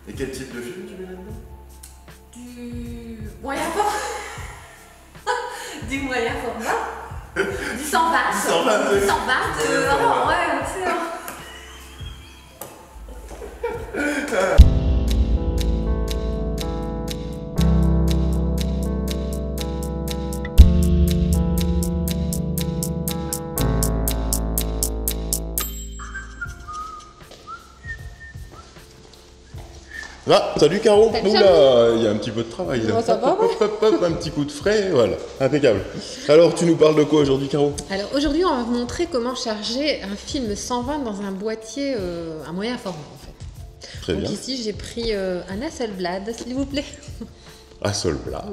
Et quel type de film tu mets là-dedans? Du moyen format. Du moyen format. Du 120. 120, Du 120. Ouais, excellent. Ah, salut Caro. Salut, Oula, il y a un petit peu de travail là. Bon, ça va, Hop, un petit coup de frais, voilà, impeccable. Alors, tu nous parles de quoi aujourd'hui, Caro? Alors aujourd'hui, on va vous montrer comment charger un film 120 dans un boîtier à moyen format en fait. Très Donc bien. ici, j'ai pris un Hasselblad, s'il vous plaît. Hasselblad.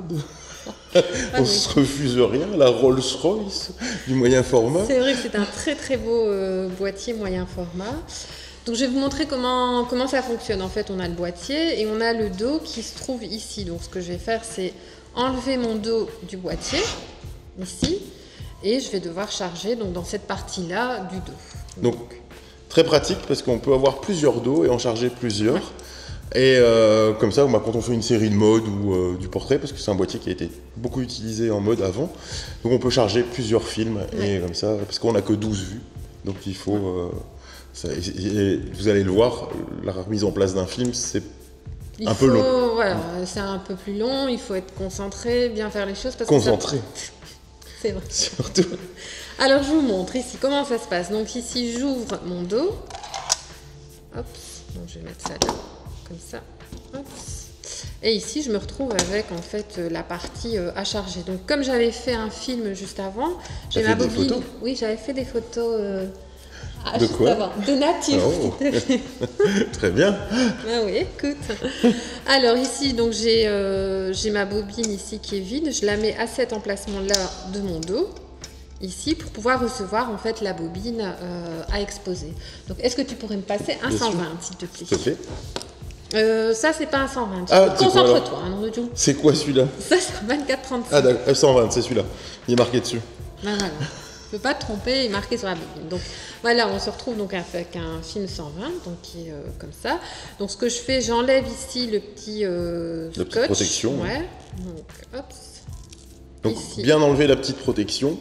Ah On oui. se refuse rien, la Rolls-Royce du moyen format. C'est vrai que c'est un très très beau boîtier moyen format. Donc je vais vous montrer comment ça fonctionne. En fait, on a le boîtier et on a le dos qui se trouve ici. Donc ce que je vais faire, c'est enlever mon dos du boîtier, ici, et je vais devoir charger donc, dans cette partie-là du dos. Donc, très pratique parce qu'on peut avoir plusieurs dos et en charger plusieurs. Et comme ça, quand on fait une série de mode ou du portrait, parce que c'est un boîtier qui a été beaucoup utilisé en mode avant, donc on peut charger plusieurs films et comme ça, parce qu'on n'a que 12 vues, donc il faut... et vous allez le voir, la remise en place d'un film, c'est un peu long. Voilà, c'est un peu plus long, il faut être concentré, bien faire les choses. Parce Concentré, Que c'est vrai. surtout. Alors je vous montre ici comment ça se passe. Donc ici, j'ouvre mon dos. Hop, donc je vais mettre ça là, comme ça. Hop. Et ici, je me retrouve avec en fait la partie à charger. Donc comme j'avais fait un film juste avant, j'ai T'as ma fait des bobine. photos? Oui, j'avais fait des photos. De juste quoi? avant. De nature. Oh. s'il te plaît. Très bien. Ah oui, écoute. Alors ici, donc j'ai ma bobine ici qui est vide. Je la mets à cet emplacement-là de mon dos, ici, pour pouvoir recevoir en fait la bobine à exposer. Donc est-ce que tu pourrais me passer un Bien sûr. 120, s'il te plaît? S'il te plaît. Ça, c'est pas un 120. Ah, c'est quoi, alors? Concentre-toi, hein, non du tout. C'est quoi celui-là? Ça, c'est un 24-36. Ah d'accord, 120, c'est celui-là. Il est marqué dessus. Ben voilà. Je ne peux pas te tromper et marquer sur la bobine. Donc voilà, on se retrouve donc avec un film 120, donc qui est comme ça. Donc ce que je fais, j'enlève ici le petit La petite scotch. protection. Ouais. Donc hop. Donc Ici. bien enlever la petite protection,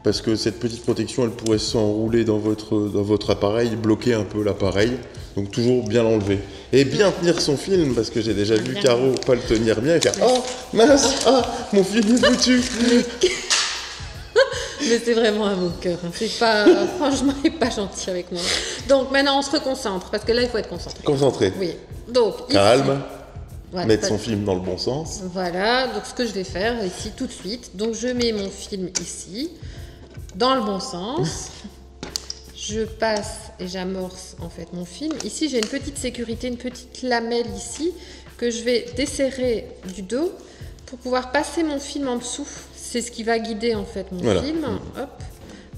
parce que cette petite protection, elle pourrait s'enrouler dans votre appareil, bloquer un peu l'appareil. Donc toujours bien l'enlever. Et bien tenir son film, parce que j'ai déjà vu Bien. Caro pas le tenir bien et faire « Oh mince, ah, mon film est foutu !» Mais c'est vraiment un bon cœur. Hein. C'est pas, franchement, il n'est pas gentil avec moi. Donc maintenant, on se reconcentre, parce que là, il faut être concentré. Concentré, Oui. Donc ici, calme, voilà, mettre pas- son film dans le bon sens. Voilà, donc ce que je vais faire ici tout de suite, donc je mets mon film ici, dans le bon sens, je passe et j'amorce en fait mon film. Ici j'ai une petite sécurité, une petite lamelle ici, que je vais desserrer du dos pour pouvoir passer mon film en dessous. C'est ce qui va guider en fait mon Voilà. film. Hop.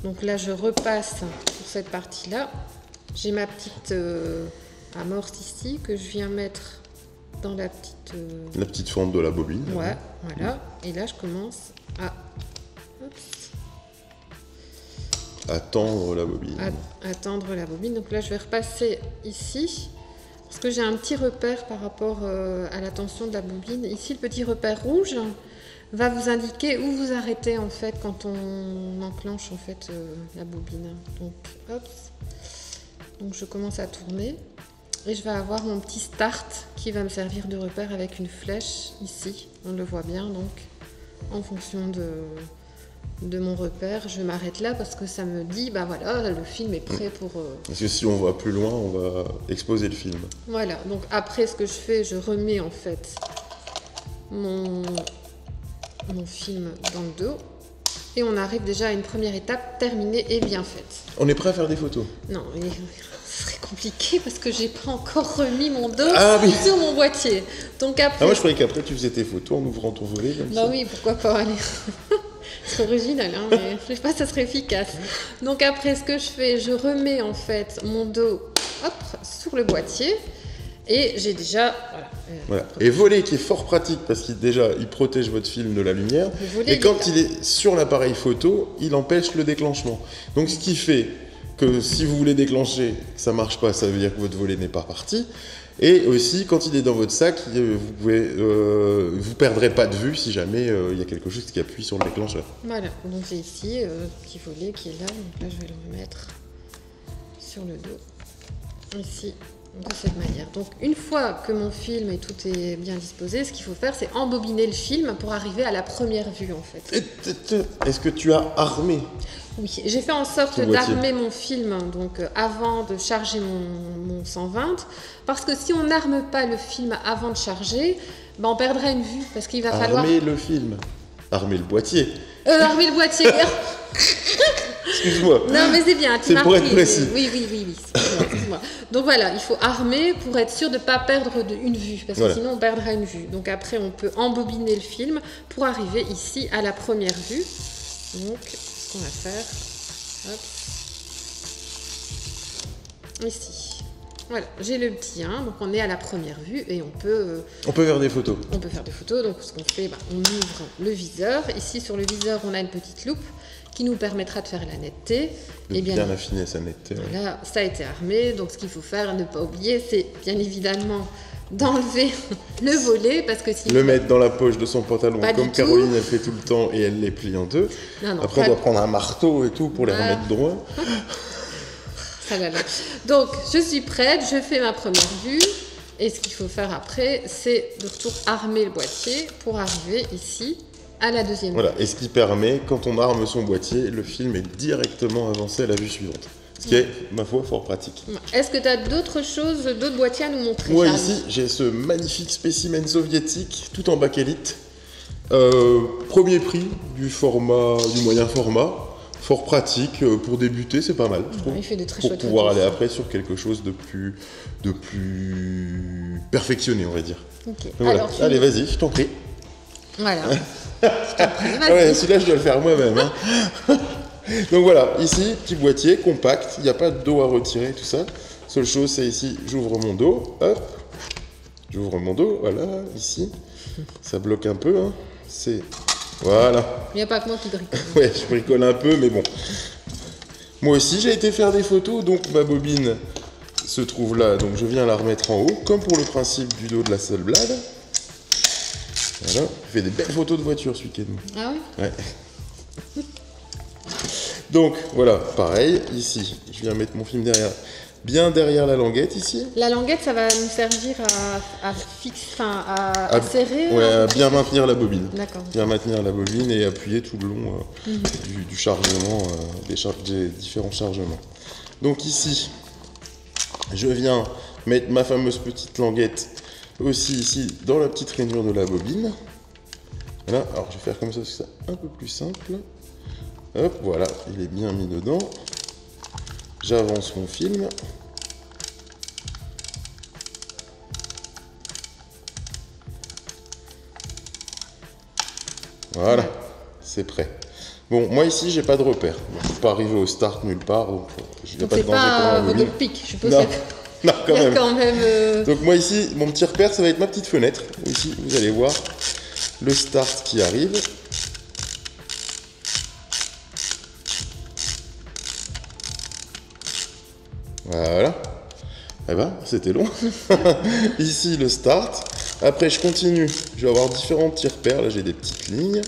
Donc là je repasse pour cette partie-là. J'ai ma petite amorce ici que je viens mettre dans la petite... La petite fente de la bobine. Ouais, voilà. Et là, je commence à, À tendre la bobine. à tendre la bobine. Donc là, je vais repasser ici. Parce que j'ai un petit repère par rapport à la tension de la bobine. Ici, le petit repère rouge va vous indiquer où vous arrêtez en fait quand on enclenche en fait la bobine. Donc, hop. Donc, je commence à tourner. Et je vais avoir mon petit start qui va me servir de repère avec une flèche ici. On le voit bien donc. En fonction de mon repère, je m'arrête là parce que ça me dit, bah voilà, le film est prêt pour... Parce que si on va plus loin, on va exposer le film. Voilà, donc après ce que je fais, je remets en fait mon film dans le dos. Et on arrive déjà à une première étape terminée et bien faite. On est prêt à faire des photos? Non, mais ce serait compliqué parce que j'ai pas encore remis mon dos Ah oui. sur mon boîtier. Donc après... Ah, moi je croyais qu'après tu faisais tes photos en ouvrant ton volet comme Bah ça. oui, pourquoi pas, allez. C'est original, hein, mais je sais pas, ça serait efficace. Donc après, ce que je fais, je remets en fait mon dos, hop, sur le boîtier. Et j'ai déjà... Voilà. Et volet qui est fort pratique parce qu'il déjà il protège votre film de la lumière. Le volet, Et quand il est il est sur l'appareil photo, il empêche le déclenchement. Donc ce qui fait que si vous voulez déclencher, que ça marche pas, ça veut dire que votre volet n'est pas parti. Et aussi, quand il est dans votre sac, vous perdrez pas de vue si jamais il y a quelque chose qui appuie sur le déclencheur. Voilà, donc j'ai ici petit volet qui est là, donc là je vais le remettre sur le dos, ici, de cette manière. Donc une fois que mon film et tout est bien disposé, ce qu'il faut faire, c'est embobiner le film pour arriver à la première vue en fait. Est-ce que tu as armé? Oui, j'ai fait en sorte d'armer mon film donc avant de charger mon 120, parce que si on n'arme pas le film avant de charger, ben on perdrait une vue, parce qu'il va falloir... Armer le film. Armer le boîtier. Armer le boîtier. Excuse-moi. Non, mais c'est bien. C'est pour être précis. Oui. Excuse-moi. Donc voilà, il faut armer pour être sûr de ne pas perdre une vue, parce que sinon on perdra une vue. Donc après, on peut embobiner le film pour arriver ici à la première vue. Donc, ce qu'on va faire, hop, ici. Voilà, j'ai le petit 1, donc on est à la première vue et on peut faire des photos. On peut faire des photos, donc ce qu'on fait, on ouvre le viseur. Ici, sur le viseur, on a une petite loupe qui nous permettra de faire la netteté. Et bien affiner sa netteté. Là, ça a été armé, donc ce qu'il faut faire, ne pas oublier, c'est bien évidemment d'enlever le volet, parce que sinon... Le mettre dans la poche de son pantalon, comme Caroline elle fait tout le temps, et elle les plie en deux. Non, après, on doit prendre un marteau et tout pour les remettre droit. Ah là là. Donc, je suis prête, je fais ma première vue. Et ce qu'il faut faire après, c'est de retour armer le boîtier pour arriver ici à la deuxième vue. Voilà, et ce qui permet, quand on arme son boîtier, le film est directement avancé à la vue suivante. Ce qui est, ma foi, fort pratique. Est-ce que tu as d'autres choses, d'autres boîtiers à nous montrer? Moi, ici, j'ai ce magnifique spécimen soviétique, tout en bakélite. Premier prix du moyen format. Fort pratique, pour débuter, c'est pas mal, je trouve. Il fait des très pour chouettes pouvoir photos, aller après sur quelque chose de plus perfectionné, on va dire. Okay. Voilà. Alors, allez, vas-y, je t'en prie. Voilà. Je t'en prie, vas-y. Ouais, celui-là, je dois le faire moi-même. Hein. Donc voilà, ici, petit boîtier, compact, il n'y a pas de dos à retirer, tout ça. Seule chose, c'est ici, j'ouvre mon dos, hop. J'ouvre mon dos, voilà, ici. Ça bloque un peu, hein. C'est... Voilà. Il n'y a pas que moi qui bricole. Ouais, je bricole un peu, mais bon. Moi aussi, j'ai été faire des photos, donc ma bobine se trouve là. Donc je viens la remettre en haut, comme pour le principe du dos de la Hasselblad. Voilà. J'ai fait des belles photos de voiture ce week-end. Ah oui? Ouais. Donc voilà, pareil, ici, je viens mettre mon film derrière. Bien derrière la languette ici. La languette, ça va nous servir à serrer. Ouais, à bien maintenir la bobine. D'accord. Bien maintenir la bobine et appuyer tout le long du chargement, des différents chargements. Donc ici, je viens mettre ma fameuse petite languette aussi ici dans la petite rainure de la bobine. Voilà, alors je vais faire comme ça, c'est un peu plus simple. Hop, voilà, il est bien mis dedans. J'avance mon film. Voilà, c'est prêt. Bon, moi ici, j'ai pas de repère. Je ne peux pas arriver au start nulle part, donc je n'ai pas de danger pour la bobine. Pic, je suppose. Non, quand même. Quand même Donc moi ici, mon petit repère, ça va être ma petite fenêtre. Ici, vous allez voir le start qui arrive. Voilà. Eh ben, c'était long. Ici, le start. Après, je continue. Je vais avoir différents petits repères. Là, j'ai des petites lignes.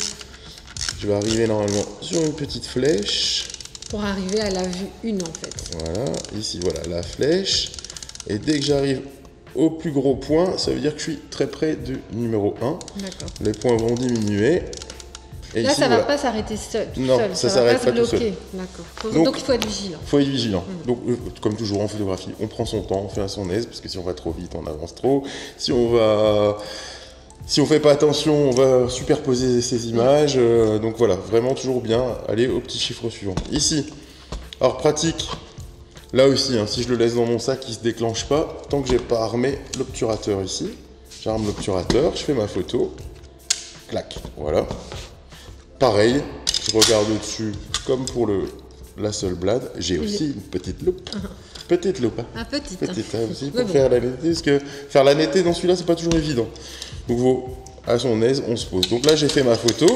Je vais arriver normalement sur une petite flèche. Pour arriver à la vue 1, en fait. Voilà. Ici, voilà, la flèche. Et dès que j'arrive au plus gros point, ça veut dire que je suis très près du numéro 1. D'accord. Les points vont diminuer. Et là, ici, ça ne va voilà. pas s'arrêter seul. Non, ça s'arrête pas tout seul. D'accord. Donc, il faut être vigilant. Il faut être vigilant. Donc, comme toujours en photographie, on prend son temps, on fait à son aise, parce que si on va trop vite, on avance trop. Si on fait pas attention, on va superposer ces images. Donc voilà, vraiment toujours bien aller au petit chiffre suivant. Ici, alors pratique, là aussi, hein, si je le laisse dans mon sac, il se déclenche pas, tant que j'ai pas armé l'obturateur ici. J'arme l'obturateur, je fais ma photo, clac, voilà. Pareil, je regarde au-dessus, comme pour la Hasselblad, j'ai aussi une petite loupe. Petite loupe. Ah, petite. Petite, hein, aussi, pour bon. faire la netteté, parce que faire la netteté dans celui-là, c'est pas toujours évident. Donc, à son aise, on se pose. Donc là, j'ai fait ma photo,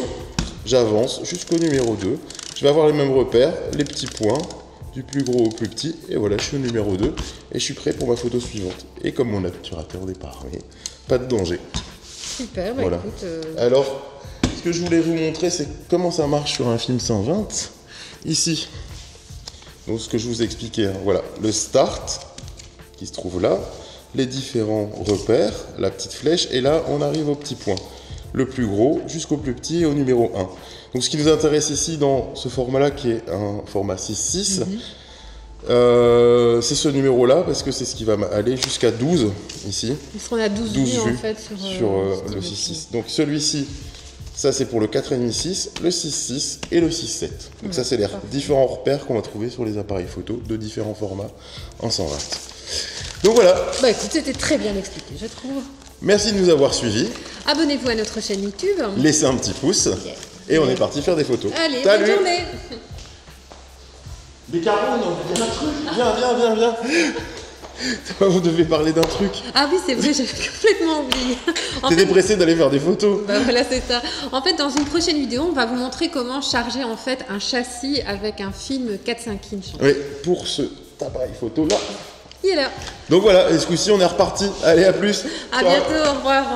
j'avance jusqu'au numéro 2. Je vais avoir les mêmes repères, les petits points. du plus gros au plus petit. Et voilà, je suis au numéro 2 et je suis prêt pour ma photo suivante. Et comme mon obturateur départ, mais pas de danger. Super, bah Voilà. écoute... Alors, ce que je voulais vous montrer, c'est comment ça marche sur un film 120. Ici, donc ce que je vous expliquais, hein, voilà, le start qui se trouve là, les différents repères, la petite flèche, et là, on arrive au petit point. Le plus gros jusqu'au plus petit et au numéro 1. Donc ce qui nous intéresse ici dans ce format-là, qui est un format 6.6, c'est ce numéro-là, parce que c'est ce qui va aller jusqu'à 12, ici. Ils seront à 12 vues en fait sur le 6.6. Donc celui-ci, ça c'est pour le 4,5-6, le 6.6 et le 6.7. Donc ça c'est les différents repères qu'on va trouver sur les appareils photo de différents formats en 120. Donc voilà. Bah écoute, c'était très bien expliqué, je trouve. Merci de nous avoir suivis. Abonnez-vous à notre chaîne YouTube. Laissez un petit pouce. Et on est parti faire des photos. Allez, Salut. bonne journée. Des carreaux, non, il y a un truc. Viens. Vous devez parler d'un truc. Ah oui, c'est vrai, j'avais complètement oublié. T'étais pressé d'aller faire des photos. Bah voilà, c'est ça. En fait, dans une prochaine vidéo, on va vous montrer comment charger en fait un châssis avec un film 4-5 inches. Oui, pour ce appareil photo là. Il est là. Donc voilà, et ce coup-ci on est reparti. Allez, à plus. À bientôt, au revoir.